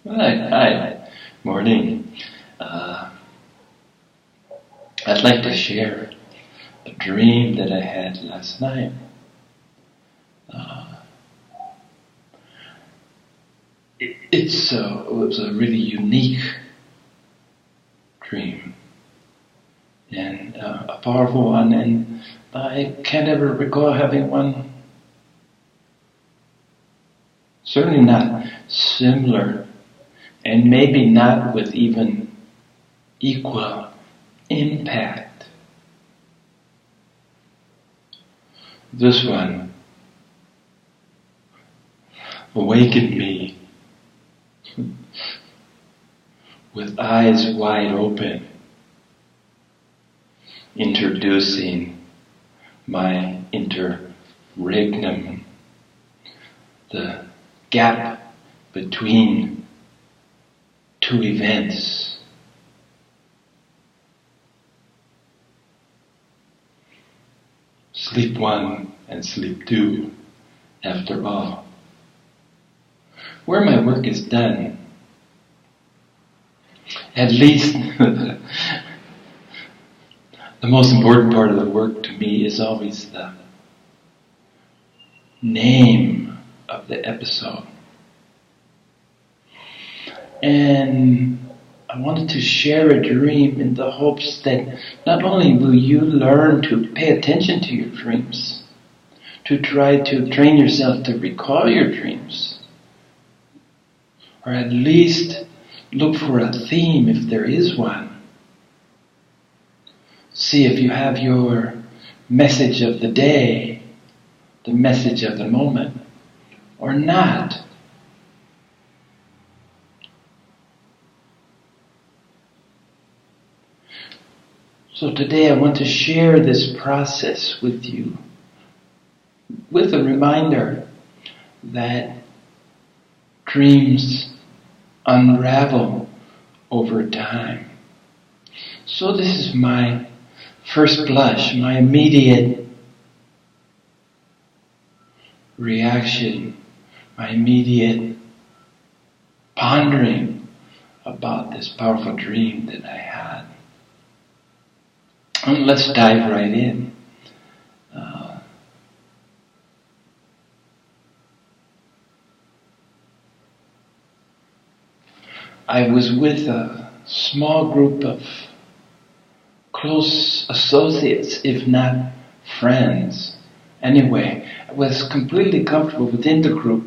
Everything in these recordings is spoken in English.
Hi. Morning. I'd like to share a dream that I had last night. Uh, it was a really unique dream and a powerful one, and I can't ever recall having one, certainly not similar, and maybe not with even equal impact. This one awakened me with eyes wide open, introducing my interregnum, the gap between two events. Sleep one and sleep two, after all. Where my work is done, at least the most important part of the work to me is always the name of the episode. And I wanted to share a dream in the hopes that not only will you learn to pay attention to your dreams, to try to train yourself to recall your dreams, or at least look for a theme if there is one. See if you have your message of the day, the message of the moment, or not. So today I want to share this process with you, with a reminder that dreams unravel over time. So this is my first blush, my immediate reaction, my immediate pondering about this powerful dream that I had. And let's dive right in. I was with a small group of close associates, if not friends. Anyway, I was completely comfortable within the group.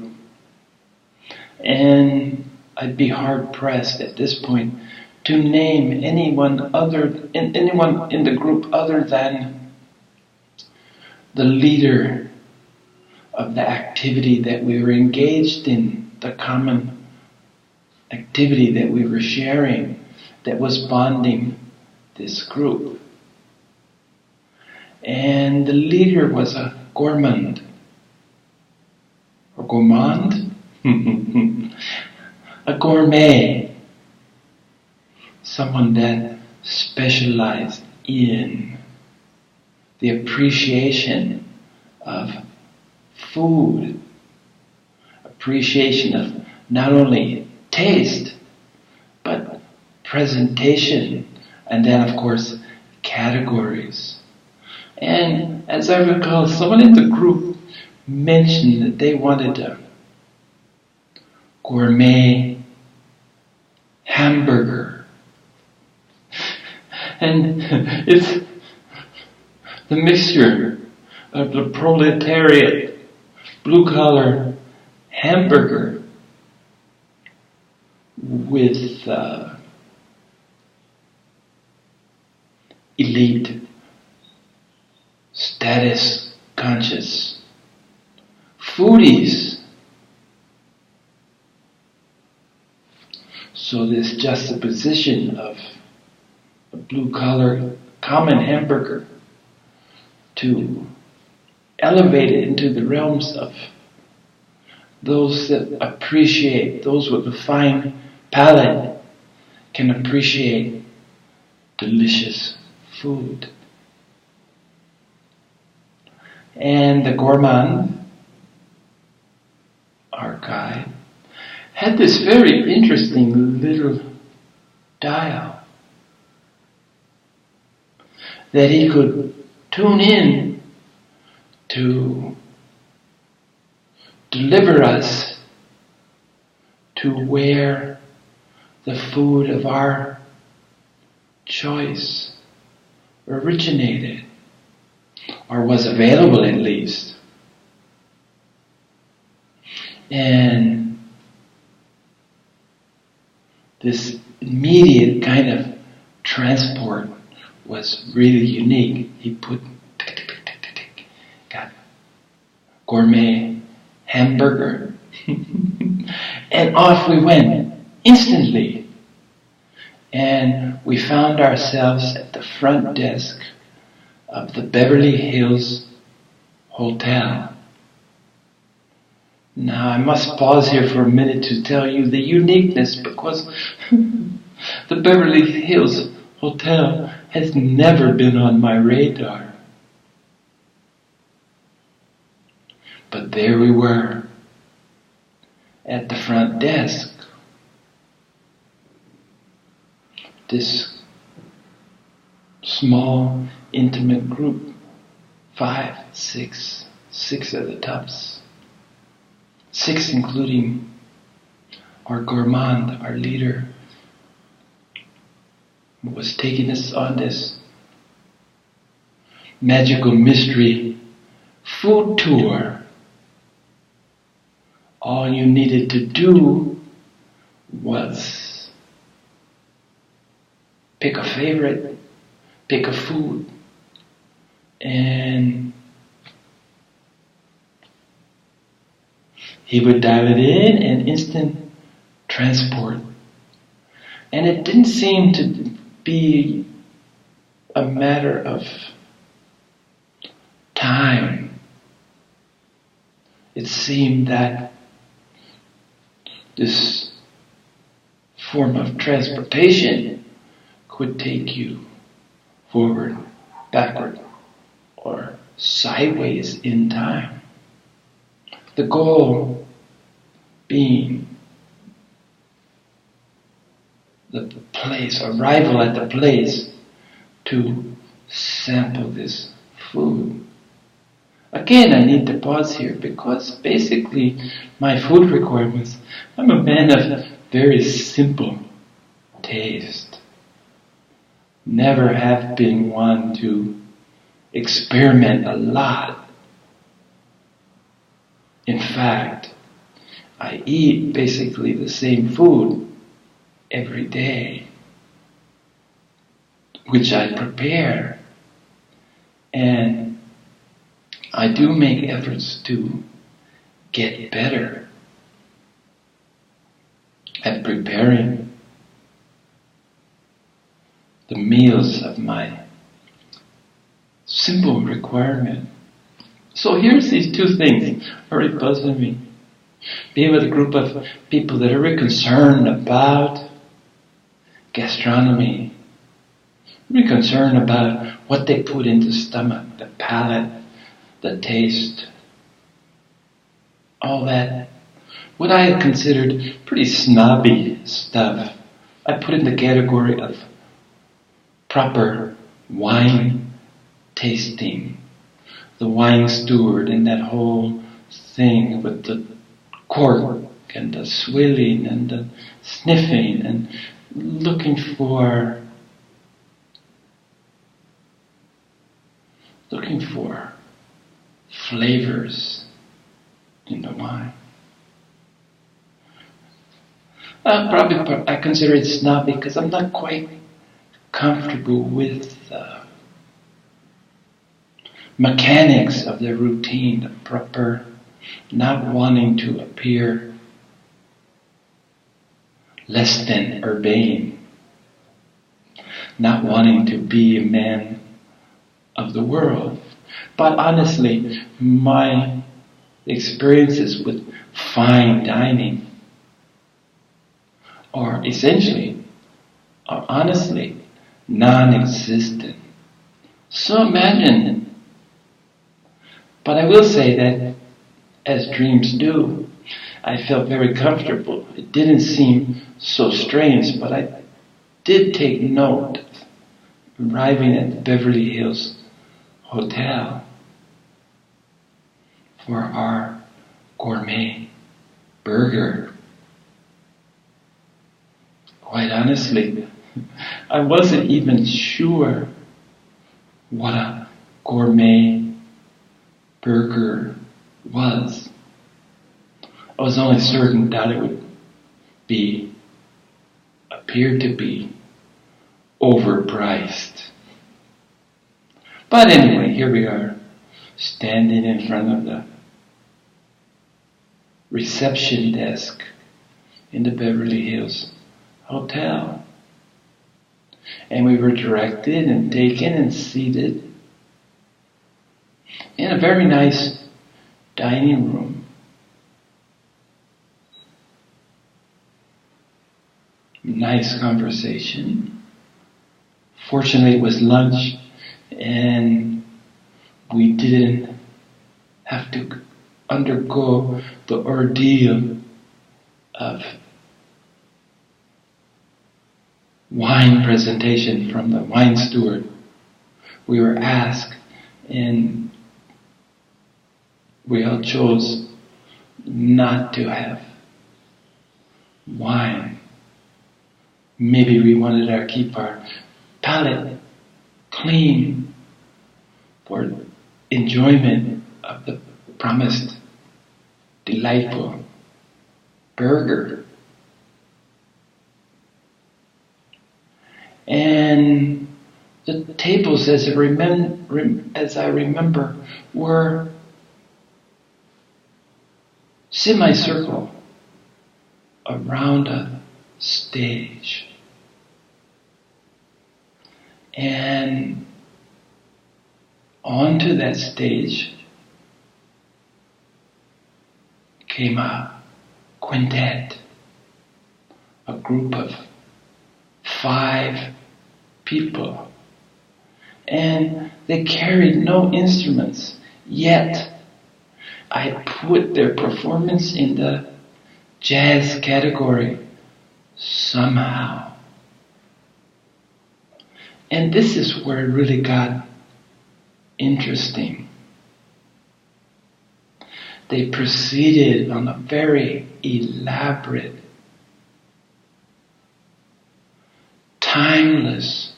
And I'd be hard pressed at this point to name anyone in the group other than the leader of the activity that we were engaged in, the common activity that we were sharing, that was bonding this group. And the leader was a gourmand, or gourmand? A gourmet, someone that specialized in the appreciation of food, appreciation of not only taste, but presentation, and then of course categories. And as I recall, someone in the group mentioned that they wanted a gourmet hamburger. And it's the mixture of the proletariat, blue-collar hamburger with elite, status-conscious foodies. So this juxtaposition of a blue-collar common hamburger to elevate it into the realms of those that appreciate, those with a fine palate can appreciate delicious food. And the gourmand, our guide, had this very interesting little dial that he could tune in to deliver us to where the food of our choice originated, or was available at least. And this immediate kind of transport was really unique. He put got gourmet hamburger and off we went instantly. And we found ourselves at the front desk of the Beverly Hills Hotel. Now I must pause here for a minute to tell you the uniqueness, because the Beverly Hills Hotel has never been on my radar. But there we were at the front desk. This small, intimate group, 5, 6 at the tops. 6 including our gourmand, our leader, who was taking us on this magical mystery food tour. All you needed to do was pick a favorite, pick a food, and he would dial it in and instant transport. And it didn't seem to be a matter of time. It seemed that this form of transportation could take you forward, backward, or sideways in time. The goal being the place, arrival at the place to sample this food. Again, I need to pause here because basically my food requirements, I'm a man of very simple taste. Never have been one to experiment a lot. In fact, I eat basically the same food every day, which I prepare. And I do make efforts to get better at preparing the meals of my simple requirement. So here's these two things already puzzling me. Being with a group of people that are really concerned about gastronomy, really concerned about what they put into the stomach, the palate, the taste, all that. What I had considered pretty snobby stuff, I put in the category of proper wine tasting. The wine steward and that whole thing with the cork and the swilling and the sniffing and looking for flavors in the wine. I consider it snobby because I'm not quite comfortable with the mechanics of the routine, the proper, not wanting to appear less than urbane, not wanting to be a man of the world. But honestly, my experiences with fine dining are honestly non-existent. So imagine, but I will say that, as dreams do, I felt very comfortable. It didn't seem so strange, but I did take note arriving at the Beverly Hills Hotel for our gourmet burger. Quite honestly, I wasn't even sure what a gourmet burger was. I was only certain that it would appear to be overpriced. But anyway, here we are, standing in front of the reception desk in the Beverly Hills Hotel. And we were directed and taken and seated in a very nice dining room. Nice conversation. Fortunately, it was lunch and we didn't have to undergo the ordeal of wine presentation from the wine steward. We were asked, and we all chose not to have wine. Maybe we wanted to keep our palate clean for enjoyment of the promised delightful burger. And the tables, as I remember, were semicircle around a stage. And onto that stage came a quintet, a group of 5 people. And they carried no instruments, yet I put their performance in the jazz category somehow. And this is where it really got interesting. They proceeded on a very elaborate, timeless,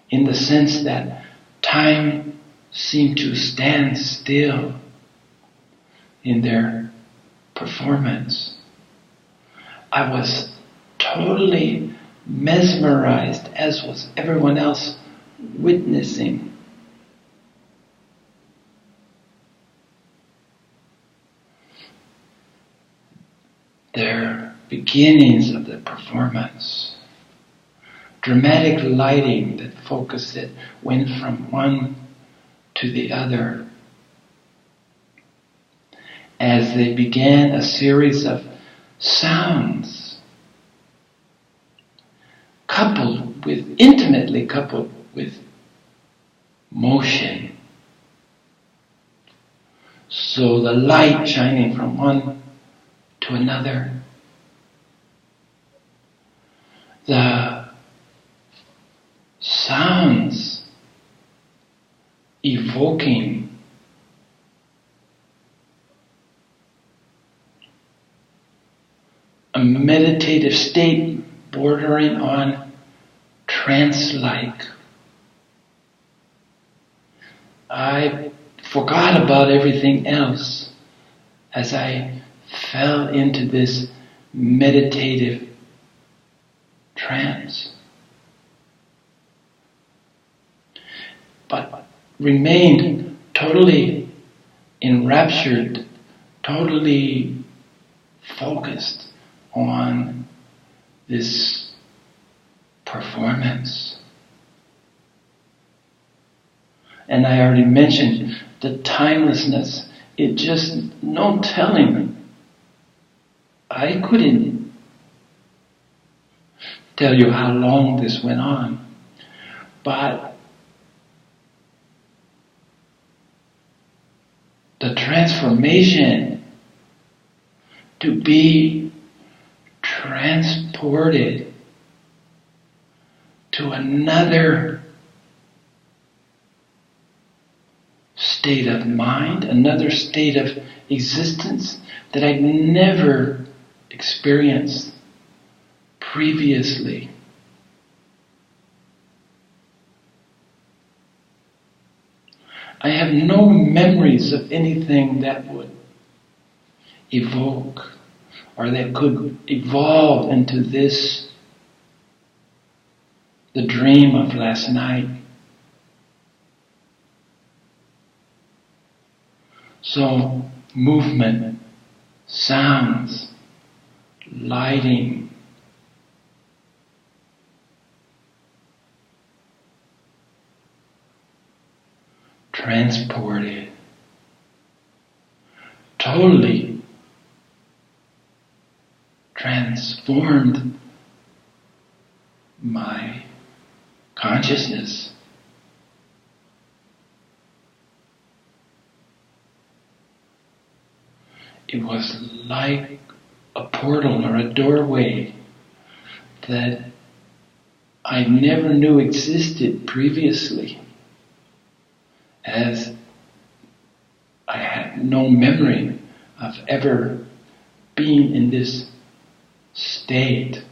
in the sense that time seemed to stand still in their performance. I was totally mesmerized, as was everyone else witnessing. Their beginnings of the performance. Dramatic lighting that focused it, went from one to the other. As they began a series of sounds, intimately coupled with motion. So the light shining from one to another. The sounds evoking a meditative state bordering on trance-like. I forgot about everything else as I fell into this meditative trance. But remained totally enraptured, totally focused on this performance. And I already mentioned the timelessness. It just, no telling. I couldn't tell you how long this went on, but the transformation to be transported to another state of mind, another state of existence that I'd never experienced previously. I have no memories of anything that would evoke or that could evolve into this, the dream of last night. So, movement, sounds, lighting, transported, totally transformed my consciousness. It was like a portal or a doorway that I never knew existed previously, as I had no memory of ever being in this state,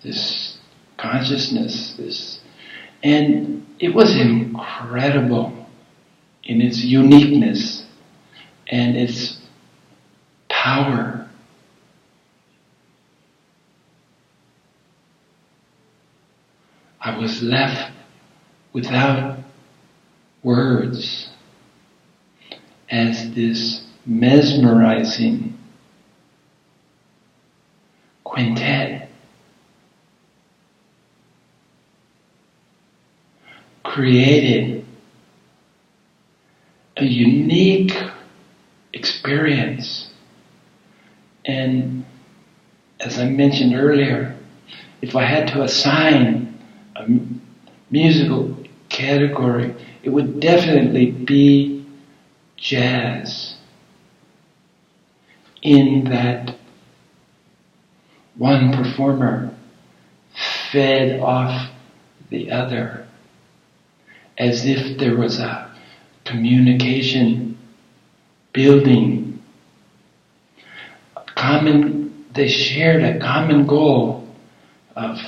this consciousness, and it was incredible in its uniqueness and its power. I was left without words as this mesmerizing quintet created a unique experience. And as I mentioned earlier, if I had to assign a musical category, it would definitely be jazz, in that one performer fed off the other, as if there was a communication building. They shared a common goal of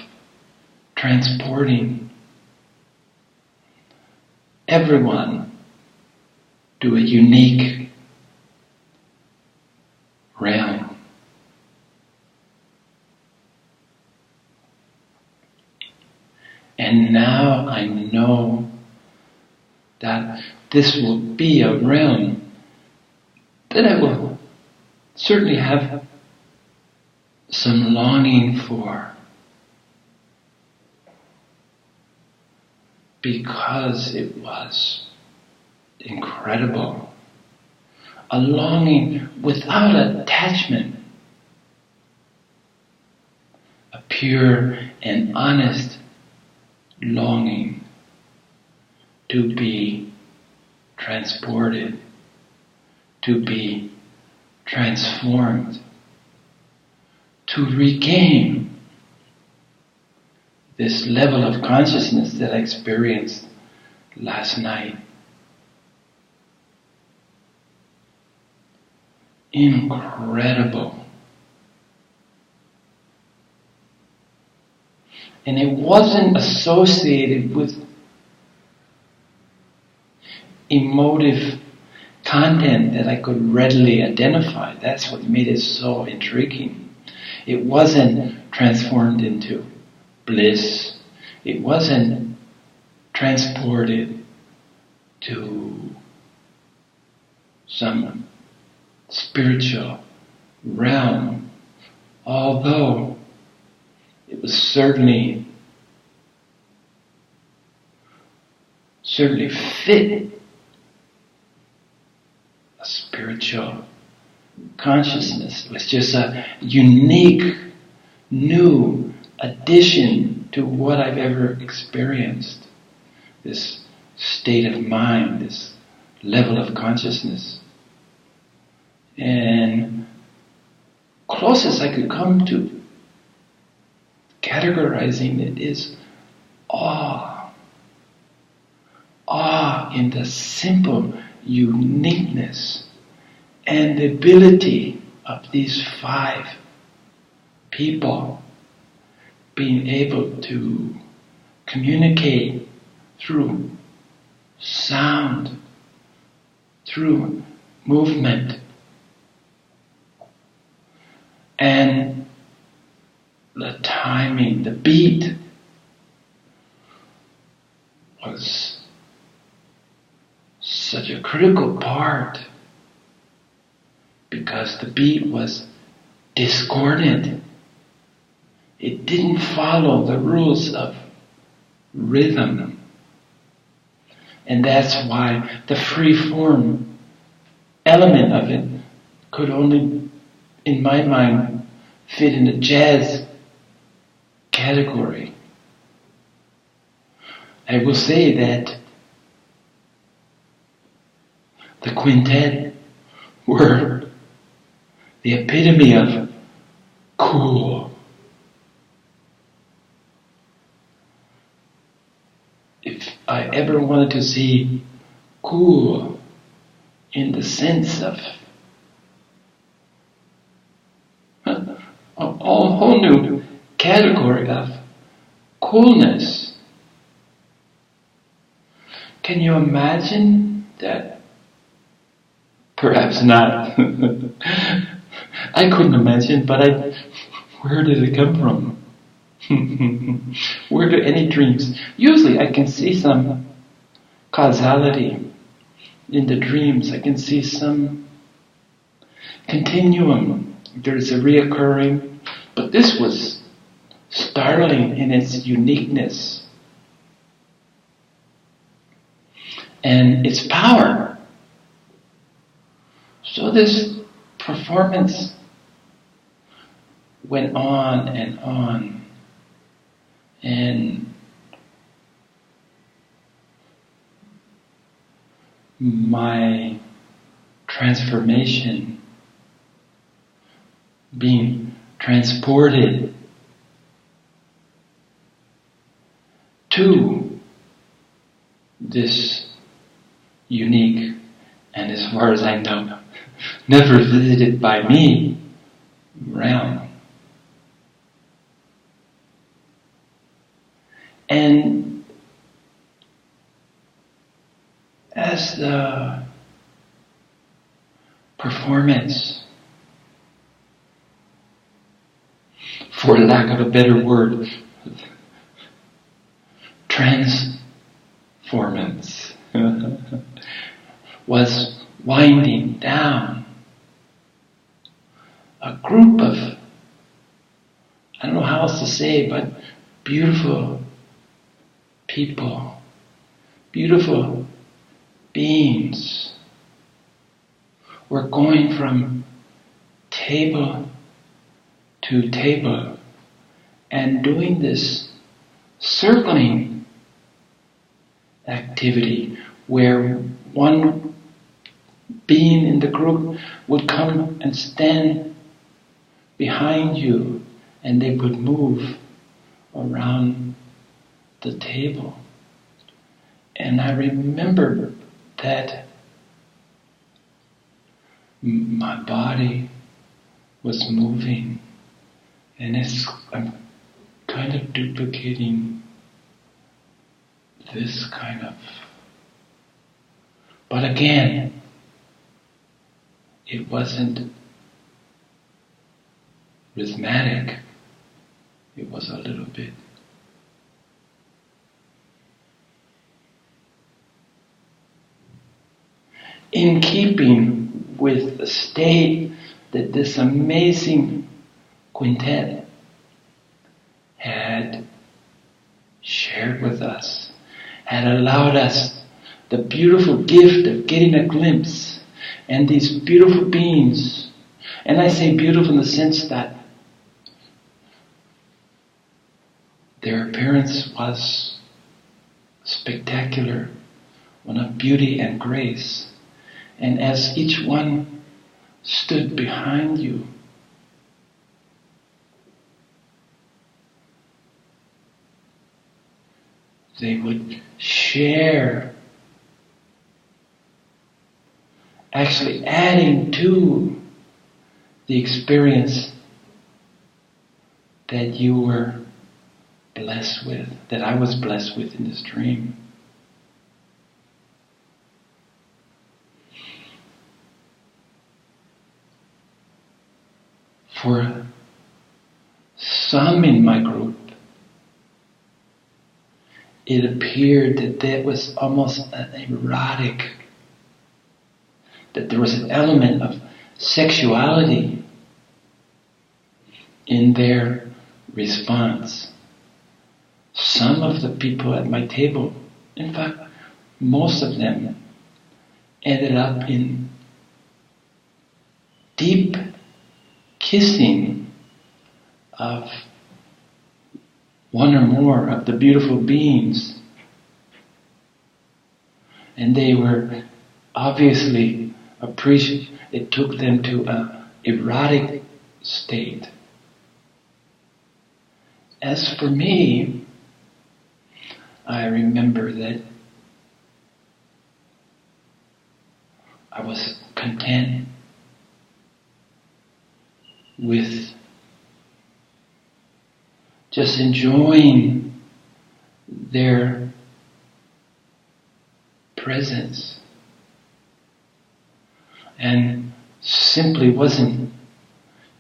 transporting everyone to a unique realm. And now I know that this will be a realm that I will certainly have some longing for, because it was incredible. A longing without attachment. A pure and honest longing to be transported, to be transformed, to regain this level of consciousness that I experienced last night. Incredible. And it wasn't associated with emotive content that I could readily identify. That's what made it so intriguing. It wasn't transformed into bliss. It wasn't transported to some spiritual realm, although it was certainly fit a spiritual consciousness. It was just a unique, new addition to what I've ever experienced. This state of mind, this level of consciousness. And closest I could come to categorizing it is awe. Awe in the simple uniqueness and the ability of these 5 people being able to communicate through sound, through movement, and the timing, the beat was such a critical part because the beat was discordant. It didn't follow the rules of rhythm. And that's why the free form element of it could only, in my mind, fit in the jazz category. I will say that the quintet were the epitome of cool. If I ever wanted to see cool in the sense of a whole new category of coolness, can you imagine that? Perhaps not. I couldn't imagine, but where did it come from? Where do any dreams? Usually I can see some causality in the dreams. I can see some continuum. There's a reoccurring, but this was startling in its uniqueness and its power. So this performance went on and on. And my transformation, being transported to this unique, and as far as I know, never visited by me realm. And as the performance, for lack of a better word, transformance was winding down, a group of, I don't know how else to say, but beautiful people, beautiful beings, were going from table to table and doing this circling activity where one being in the group would come and stand behind you and they would move around the table. And I remember that my body was moving, and I'm kind of duplicating this kind of, but again, it wasn't rhythmic, it was a little bit in keeping with the state that this amazing quintet had shared with us, had allowed us the beautiful gift of getting a glimpse, and these beautiful beings, and I say beautiful in the sense that their appearance was spectacular, one of beauty and grace. And as each one stood behind you, they would share, actually adding to the experience that you were blessed with, that I was blessed with in this dream. For some in my group, it appeared that there was almost an erotic, that there was an element of sexuality in their response. Some of the people at my table, in fact, most of them, ended up in deep kissing of one or more of the beautiful beings. And they were obviously it took them to an erotic state. As for me, I remember that I was content with just enjoying their presence, and simply wasn't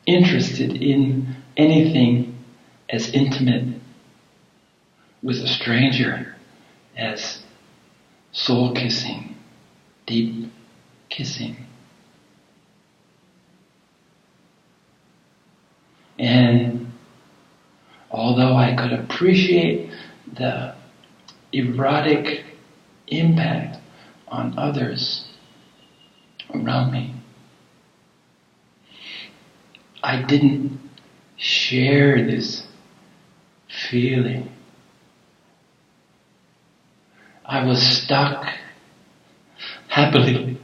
interested in anything as intimate with a stranger as soul kissing, deep kissing. And although I could appreciate the erotic impact on others around me, I didn't share this feeling. I was stuck happily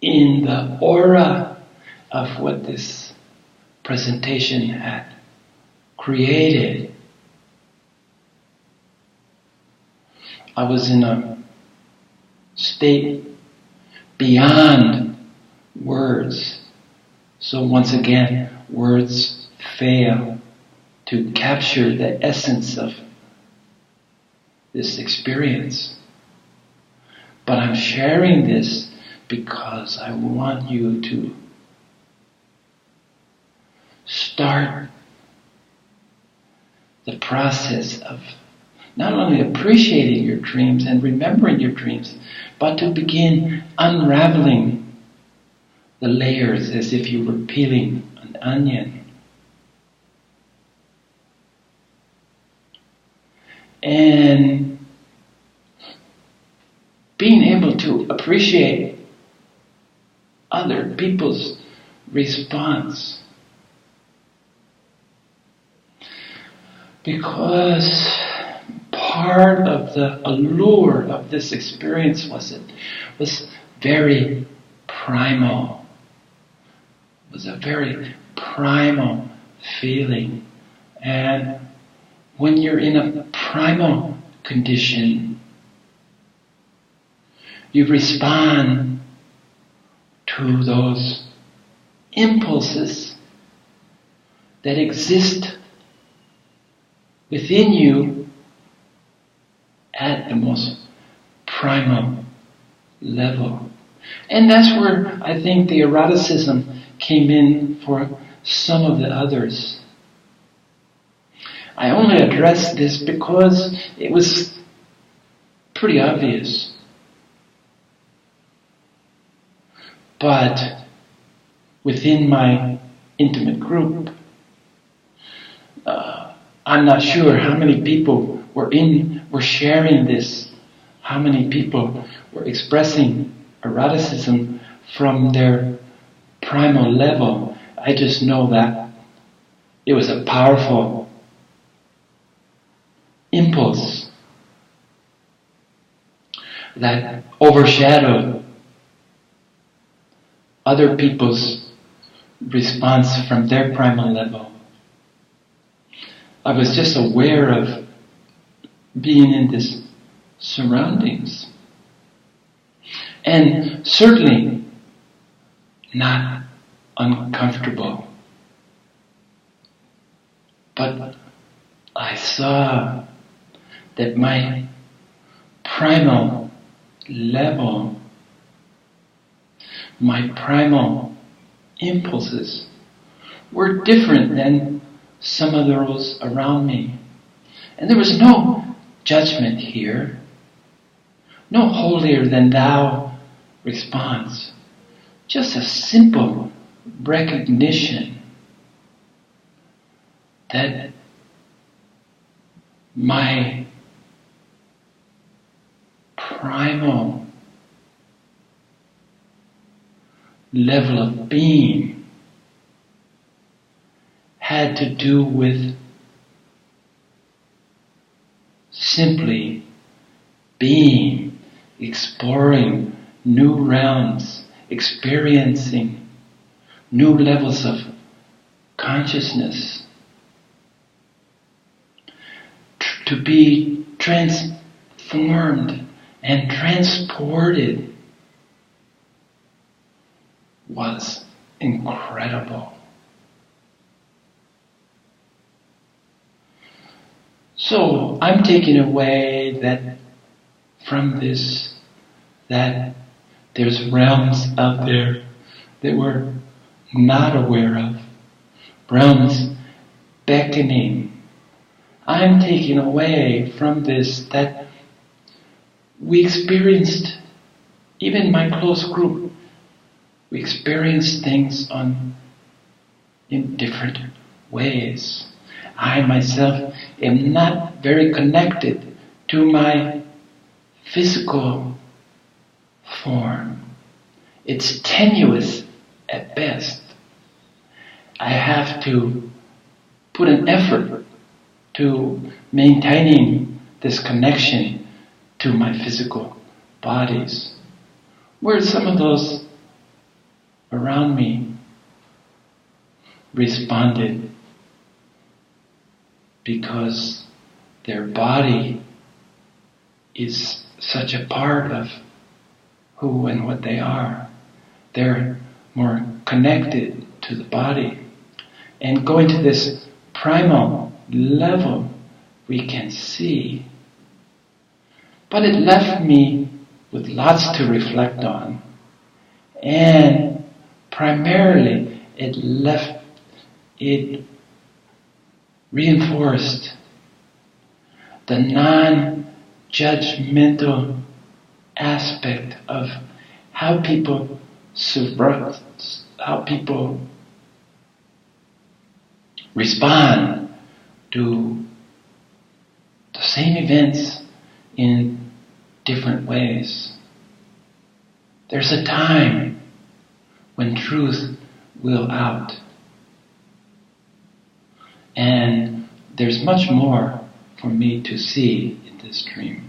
in the aura of what this presentation had created. I was in a state beyond words. So once again, words fail to capture the essence of this experience. But I'm sharing this because I want you to start the process of not only appreciating your dreams and remembering your dreams, but to begin unraveling the layers as if you were peeling an onion. And being able to appreciate other people's response. Because part of the allure of this experience was very primal. It was a very primal feeling. And when you're in a primal condition, you respond to those impulses that exist within you at the most primal level. And that's where I think the eroticism came in for some of the others. I only addressed this because it was pretty obvious. But within my intimate group, I'm not sure how many people were sharing this, how many people were expressing eroticism from their primal level. I just know that it was a powerful impulse that overshadowed other people's response from their primal level. I was just aware of being in this surroundings. And certainly not uncomfortable. But I saw that my primal level, my primal impulses were different than some of those around me. And there was no judgment here, no holier than thou response, just a simple recognition that my primal level of being had to do with simply being, exploring new realms, experiencing new levels of consciousness, to be transformed and transported was incredible. So I'm taking away that from this, that there's realms out there that we're not aware of, realms beckoning. I'm taking away from this that we experienced, even my close group, we experienced things in different ways. I myself am not very connected to my physical form. It's tenuous at best. I have to put an effort to maintaining this connection to my physical bodies. Where some of those around me responded because their body is such a part of who and what they are. They're more connected to the body. And going to this primal level, we can see. But it left me with lots to reflect on. And primarily, it reinforced the non-judgmental aspect of how people respond to the same events in different ways. There's a time when truth will out. And there's much more for me to see in this dream.